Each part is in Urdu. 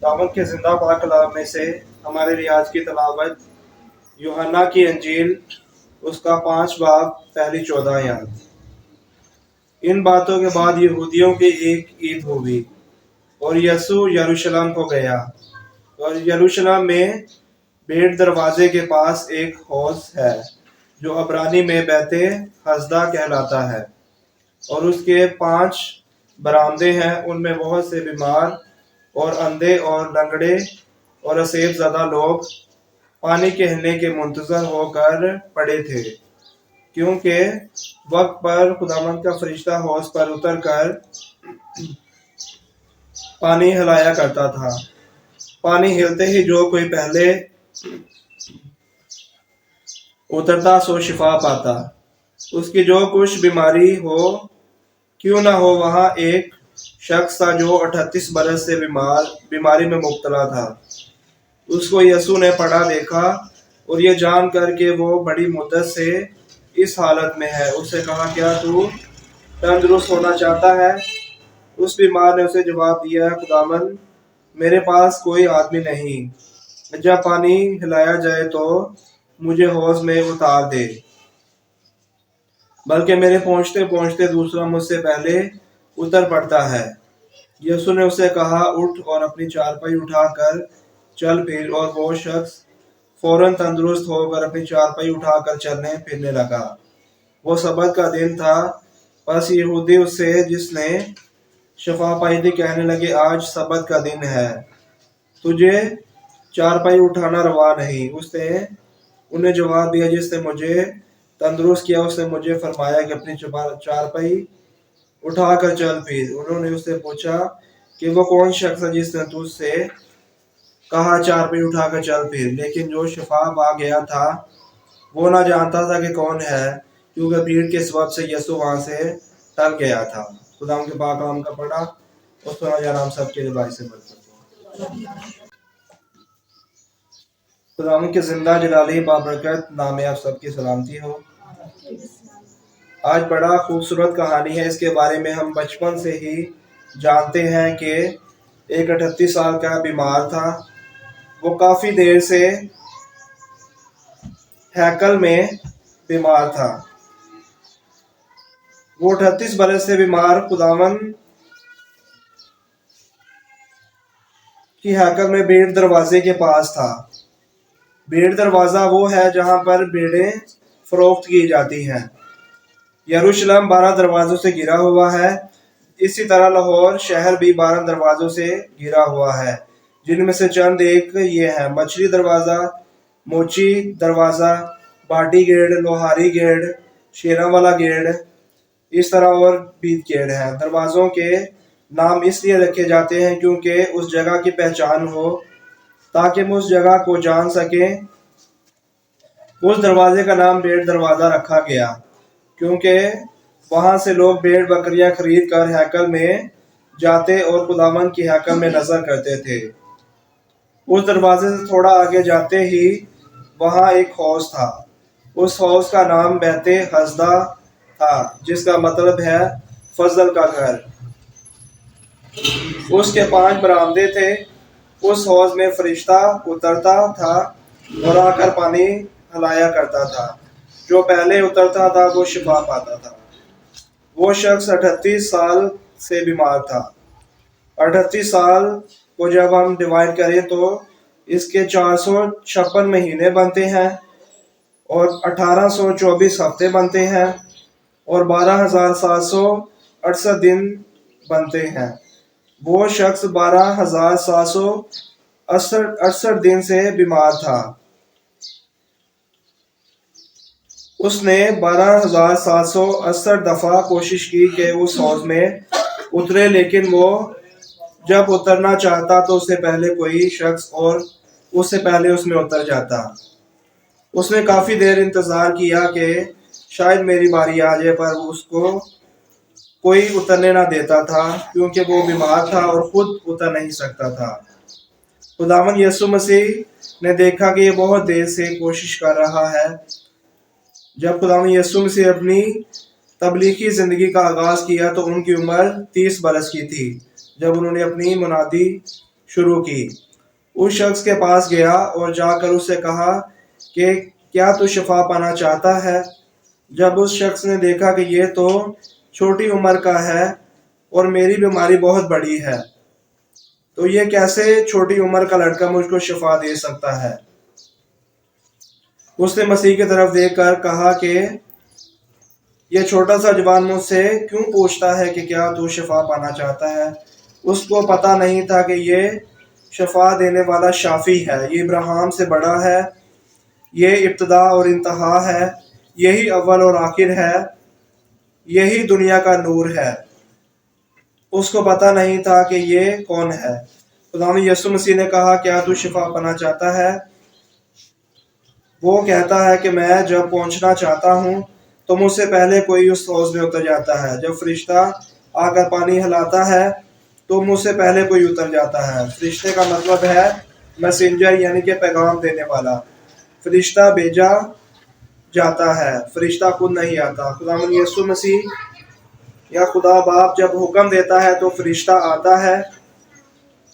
دعوت کے زندہ پاک کلام میں سے ہمارے لیے آج کی تلاوت یوحنا کی انجیل اس کا 5 باب پہلی 14 آیات۔ ان باتوں کے بعد یہودیوں کی ایک عید ہوئی اور یسوع یروشلم کو گیا، اور یروشلم میں بیڑ دروازے کے پاس ایک حوض ہے جو عبرانی میں بیت حسدہ کہلاتا ہے، اور اس کے 5 برآمدے ہیں۔ ان میں بہت سے بیمار اور اندھے اور لنگڑے اور اسیب زدہ لوگ پانی کے ہلنے کے منتظر ہو کر پڑے تھے، کیونکہ وقت پر خداوند کا فرشتہ حوض پر اتر کر پانی ہلایا کرتا تھا۔ پانی ہلتے ہی جو کوئی پہلے اترتا سو شفا پاتا۔ اس کی جو کچھ بیماری ہو کیوں نہ ہو، وہاں ایک شخص تھا جو 38 برس سے بیماری میں مبتلا تھا۔ اس کو یسوع نے پڑا دیکھا اور یہ جان کر کہ وہ بڑی مدت سے اس حالت میں ہے، اس سے کہا، کیا تو تندرست ہونا چاہتا ہے؟ اس بیمار نے اسے جواب دیا، خداوند، میرے پاس کوئی آدمی نہیں، جب پانی ہلایا جائے تو مجھے حوض میں اتار دے، بلکہ میرے پہنچتے پہنچتے دوسرا مجھ سے پہلے اتر پڑتا ہے۔ یسوع نے اسے کہا، اٹھ اور اپنی چارپائی اٹھا کر چل پھر، اور وہ شخص فوراً تندرست ہو کر اپنی چارپائی اٹھا کر چلنے پھرنے لگا۔ وہ سبت کا دن تھا، پس یہودی اس سے جس نے شفا پائی تھی کہنے لگے، آج سبت کا دن ہے، تجھے چارپائی اٹھانا روا نہیں۔ اس نے انہیں جواب دیا، جس نے مجھے تندرست کیا اس نے مجھے فرمایا کہ اپنی چارپائی اٹھا کر چل پھر۔ انہوں نے اس سے پوچھا کہ وہ کون شخص ہے جس نے تجھ سے کہا چارپائی اٹھا کر چل پھر؟ لیکن جو شفا پا گیا تھا وہ نہ جانتا تھا کہ کون ہے، کیونکہ بھیڑ کے سبب سے یسوع وہاں سے ٹل گیا تھا۔ خدا کے پاک کلام کا پڑھا، اس پر آج آرام سب کے لیے باعث برکت ہو۔ خدا کے زندہ جلالی بابرکت نام آپ سب کی سلامتی ہو۔ آج بڑا خوبصورت کہانی ہے، اس کے بارے میں ہم بچپن سے ہی جانتے ہیں کہ ایک 38 سال کا بیمار تھا۔ وہ کافی دیر سے ہیکل میں بیمار تھا۔ وہ 38 برس سے بیمار خداوند کی ہیکل میں بیڑ دروازے کے پاس تھا۔ بیڑ دروازہ وہ ہے جہاں پر بیڑیں فروخت کی جاتی ہیں۔ یروشلم 12 دروازوں سے گھرا ہوا ہے، اسی طرح لاہور شہر بھی 12 دروازوں سے گھرا ہوا ہے، جن میں سے چند ایک یہ ہیں: مچھلی دروازہ، موچی دروازہ، باٹی گیٹ، لوہاری گیٹ، شیراں والا گیٹ، اس طرح اور بھی گیٹ ہیں۔ دروازوں کے نام اس لیے رکھے جاتے ہیں کیونکہ اس جگہ کی پہچان ہو، تاکہ ہم اس جگہ کو جان سکیں۔ اس دروازے کا نام بیڑ دروازہ رکھا گیا کیونکہ وہاں سے لوگ بیڑ بکریاں خرید کر ہیکل میں جاتے اور خداوند کی ہیکل میں نظر کرتے تھے۔ اس دروازے سے تھوڑا آگے جاتے ہی وہاں ایک حوض تھا۔ اس حوض کا نام بیت حسدہ تھا، جس کا مطلب ہے فضل کا گھر۔ اس کے 5 برآمدے تھے۔ اس حوض میں فرشتہ اترتا تھا اور آ کر پانی ہلایا کرتا تھا۔ جو پہلے اترتا تھا وہ شفا پاتا تھا۔ وہ شخص 38 سال سے بیمار تھا۔ 38 سال کو جب ہم ڈیوائڈ کریں تو اس کے 456 مہینے بنتے ہیں، اور 1824 ہفتے بنتے ہیں، اور 12,768 دن بنتے ہیں۔ وہ شخص 12,768 دن سے بیمار تھا۔ اس نے 12,768 دفعہ کوشش کی کہ اس حوض میں اترے، لیکن وہ جب اترنا چاہتا تو اس سے پہلے کوئی شخص اور اس سے پہلے اس میں اتر جاتا۔ اس نے کافی دیر انتظار کیا کہ شاید میری باری آ جائے، پر اس کو کوئی اترنے نہ دیتا تھا کیونکہ وہ بیمار تھا اور خود اتر نہیں سکتا تھا۔ خداوند یسوع مسیح نے دیکھا کہ یہ بہت دیر سے کوشش کر رہا ہے۔ جب خداوند یسوع مسیح اپنی تبلیغی زندگی کا آغاز کیا تو ان کی عمر 30 برس کی تھی۔ جب انہوں نے اپنی منادی شروع کی۔ اس شخص کے پاس گیا اور جا کر اس سے کہا کہ کیا تو شفا پانا چاہتا ہے؟ جب اس شخص نے دیکھا کہ یہ تو چھوٹی عمر کا ہے اور میری بیماری بہت بڑی ہے، تو یہ کیسے چھوٹی عمر کا لڑکا مجھ کو شفا دے سکتا ہے؟ اس نے مسیح کی طرف دیکھ کر کہا کہ یہ چھوٹا سا جوان مجھ سے کیوں پوچھتا ہے کہ کیا تو شفا پانا چاہتا ہے؟ اس کو پتا نہیں تھا کہ یہ شفا دینے والا شافی ہے، یہ ابراہیم سے بڑا ہے، یہ ابتدا اور انتہا ہے، یہی اول اور آخر ہے، یہی دنیا کا نور ہے۔ اس کو پتا نہیں تھا کہ یہ کون ہے۔ خداوند یسوع مسیح نے کہا کیا تو شفا پانا چاہتا ہے؟ وہ کہتا ہے کہ میں جب پہنچنا چاہتا ہوں تو مجھ سے پہلے کوئی اس حوض میں اتر جاتا ہے، جب فرشتہ آ کر پانی ہلاتا ہے تو مجھ سے پہلے کوئی اتر جاتا ہے۔ فرشتے کا مطلب ہے میسنجر، یعنی کہ پیغام دینے والا۔ فرشتہ بھیجا جاتا ہے، فرشتہ خود نہیں آتا۔ خداوند یسوع مسیح یا خدا باپ جب حکم دیتا ہے تو فرشتہ آتا ہے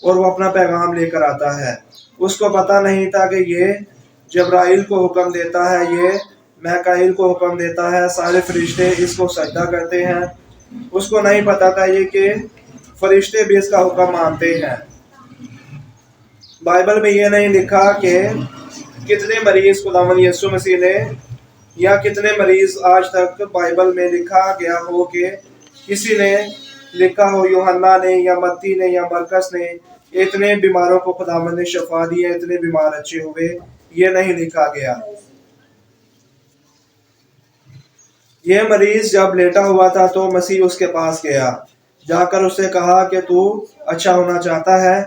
اور وہ اپنا پیغام لے کر آتا ہے۔ اس کو پتا نہیں تھا کہ یہ جبرائیل کو حکم دیتا ہے، یہ میکائیل کو حکم دیتا ہے، سارے فرشتے اس کو سجدہ کرتے ہیں۔ اس کو نہیں پتا تھا یہ کہ فرشتے بھی اس کا حکم مانتے ہیں۔ بائبل میں یہ نہیں لکھا کہ کتنے مریض خداوند یسوع مسیح نے یا کتنے مریض آج تک بائبل میں لکھا گیا ہو کہ کسی نے لکھا ہو یوحنا نے یا متی نے یا مرکز نے اتنے بیماروں کو خداوند نے شفا دی ہے، اتنے بیمار اچھے ہوئے، یہ نہیں لکھا گیا۔ یہ مریض جب لیٹا ہوا تھا تو مسیح اس کے پاس گیا، جا کر اس سے کہا کہ تو اچھا ہونا چاہتا ہے؟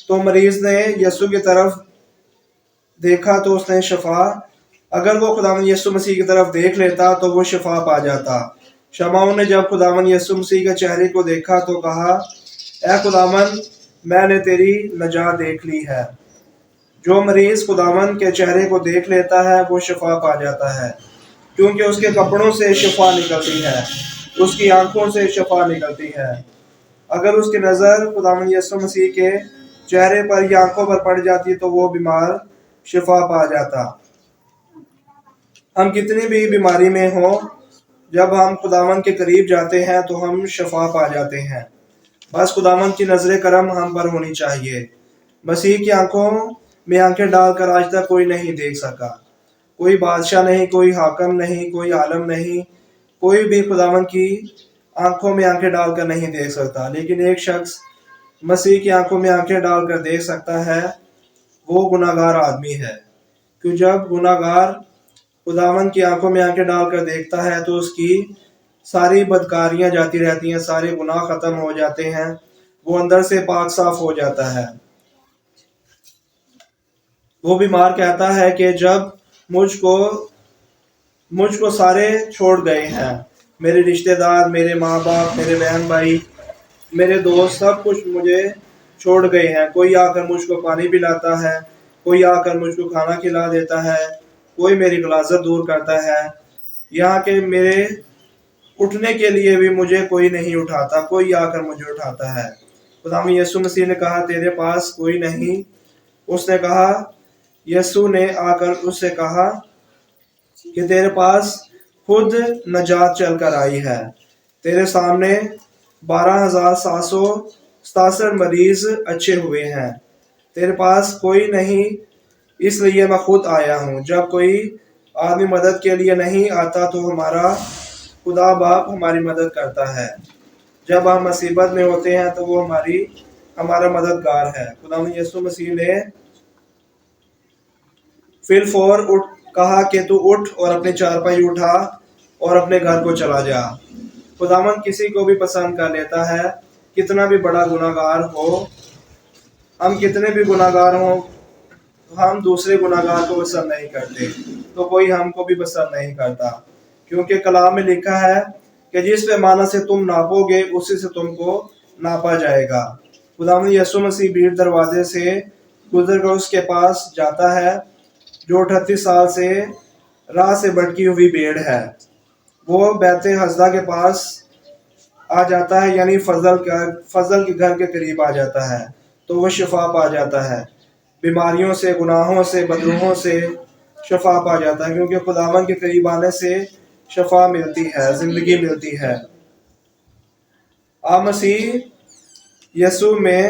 تو مریض نے یسوع کی طرف دیکھا تو اس نے شفا، اگر وہ خداوند یسوع مسیح کی طرف دیکھ لیتا تو وہ شفا پا جاتا۔ شمعون نے جب خداوند یسوع مسیح کے چہرے کو دیکھا تو کہا اے خداوند میں نے تیری نجات دیکھ لی ہے۔ جو مریض خداوند کے چہرے کو دیکھ لیتا ہے وہ شفا پا جاتا ہے، کیونکہ اس کے کپڑوں سے شفا نکلتی ہے، اس کی آنکھوں سے شفا نکلتی ہے۔ اگر اس کی نظر خداوند یسوع مسیح کے چہرے پر یا آنکھوں پر پڑ جاتی تو وہ بیمار شفا پا جاتا۔ ہم کتنی بھی بیماری میں ہوں، جب ہم خداوند کے قریب جاتے ہیں تو ہم شفا پا جاتے ہیں۔ بس خداوند کی نظر کرم ہم پر ہونی چاہیے۔ مسیح کی آنکھوں میں آنکھیں ڈال کر آج تک کوئی نہیں دیکھ سکا، کوئی بادشاہ نہیں، کوئی حاکم نہیں، کوئی عالم نہیں، کوئی بھی خداوند کی آنکھوں میں آنکھیں ڈال کر نہیں دیکھ سکتا، لیکن ایک شخص مسیح کی آنکھوں میں آنکھیں ڈال کر دیکھ سکتا ہے، وہ گناہگار آدمی ہے۔ کیوں جب گناہگار خداوند کی آنکھوں میں آنکھیں ڈال کر دیکھتا ہے تو اس کی ساری بدکاریاں جاتی رہتی ہیں، سارے گناہ ختم ہو جاتے ہیں، وہ اندر سے پاک صاف ہو جاتا ہے۔ وہ بیمار کہتا ہے کہ جب مجھ کو سارے چھوڑ گئے ہیں، میرے رشتہ دار، میرے ماں باپ، میرے بہن بھائی، میرے دوست، سب کچھ مجھے چھوڑ گئے ہیں، کوئی آ کر مجھ کو پانی پلاتا ہے، کوئی آ کر مجھ کو کھانا کھلا دیتا ہے، کوئی میری غلاظت دور کرتا ہے، یہاں کہ میرے اٹھنے کے لیے بھی مجھے کوئی نہیں اٹھاتا، کوئی آ کر مجھے اٹھاتا ہے۔ خداوند یسوع مسیح نے کہا تیرے پاس کوئی نہیں؟ اس نے کہا، یسوع نے آ کر اس سے کہا کہ تیرے پاس خود نجات چل کر آئی ہے، تیرے سامنے 12,767 مریض اچھے ہوئے ہیں، تیرے پاس کوئی نہیں، اس لیے میں خود آیا ہوں۔ جب کوئی آدمی مدد کے لیے نہیں آتا تو ہمارا خدا باپ ہماری مدد کرتا ہے۔ جب ہم مصیبت میں ہوتے ہیں تو وہ ہمارا مددگار ہے۔ خداوند یسوع مسیح نے فی الفور کہا کہ تو اٹھ اور اپنی چارپائی اٹھا اور اپنے گھر کو چلا جا۔ خداوند کسی کو بھی پسند کر لیتا ہے، کتنا بھی بڑا گناہگار ہو، ہم کتنے بھی گناہگار ہوں، ہم دوسرے گناہگار کو پسند نہیں کرتے تو کوئی ہم کو بھی پسند نہیں کرتا، کیونکہ کلام میں لکھا ہے کہ جس پیمانہ سے تم ناپو گے اسی سے تم کو ناپا جائے گا۔ خداوند یسوع مسیح بھیڑ دروازے سے گزر کر اس کے پاس جاتا ہے جو 38 سال سے راہ سے بھٹکی ہوئی بھیڑ ہے۔ وہ بیت حسدہ کے پاس آ جاتا ہے، یعنی فضل کے گھر کے قریب آ جاتا ہے۔ تو وہ شفا پا جاتا ہے، بیماریوں سے، گناہوں سے، بدروحوں سے شفا پا جاتا ہے، کیونکہ خداوند کے قریب آنے سے شفا ملتی ہے، زندگی ملتی ہے۔ آپ مسیح یسوع میں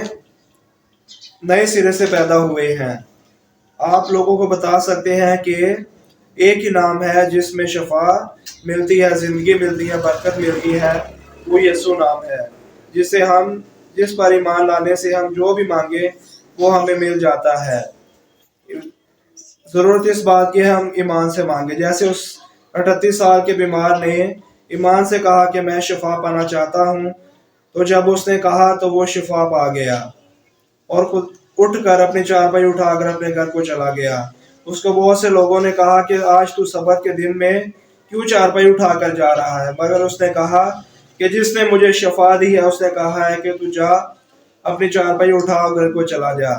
نئے سرے سے پیدا ہوئے ہیں۔ آپ لوگوں کو بتا سکتے ہیں کہ ایک ہی نام ہے جس میں شفا ملتی ہے، زندگی ملتی ہے، برکت ملتی ہے، وہ یسوع نام ہے، جس پر ایمان لانے سے ہم جو بھی مانگے وہ ہمیں مل جاتا ہے۔ ضرورت اس بات کی ہے ہم ایمان سے مانگے، جیسے اس 38 سال کے بیمار نے ایمان سے کہا کہ میں شفا پانا چاہتا ہوں، تو جب اس نے کہا تو وہ شفا پا گیا اور خود اٹھ کر اپنی چارپائی اٹھا کر اپنے گھر کو چلا گیا۔ اس کو بہت سے لوگوں نے کہا کہ آج تو سبت کے دن میں کیوں چارپائی اٹھا کر جا رہا ہے، مگر اس نے کہا کہ جس نے مجھے شفا دی ہے اس نے کہا ہے کہ تو جا اپنی چارپائی اٹھا اور گھر کو چلا جا۔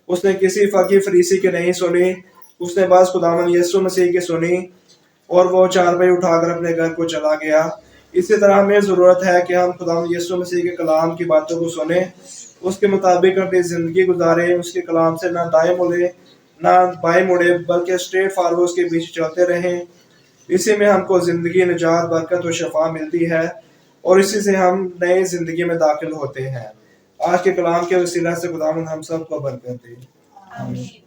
اس نے کسی فقیر فریسی کی نہیں سنی، اس نے بس خداوند یسوع مسیح کی سنی اور وہ چارپائی اٹھا کر اپنے گھر کو چلا گیا۔ اسی طرح ہمیں ضرورت ہے کہ ہم خداوند یسوع مسیح کے کلام کی باتوں کو سنیں، اس کے مطابق اپنی زندگی گزاریں، اس کے کلام سے نہ دائیں مڑے نہ بائیں مڑے، بلکہ اسٹریٹ فارورڈ اس کے پیچھے چلتے رہیں۔ اسی میں ہم کو زندگی، نجات، برکت و شفا ملتی ہے اور اسی سے ہم نئے زندگی میں داخل ہوتے ہیں۔ آج کے کلام کے وسیلہ سے خداوند ہم سب کو برکت دے۔ آمین۔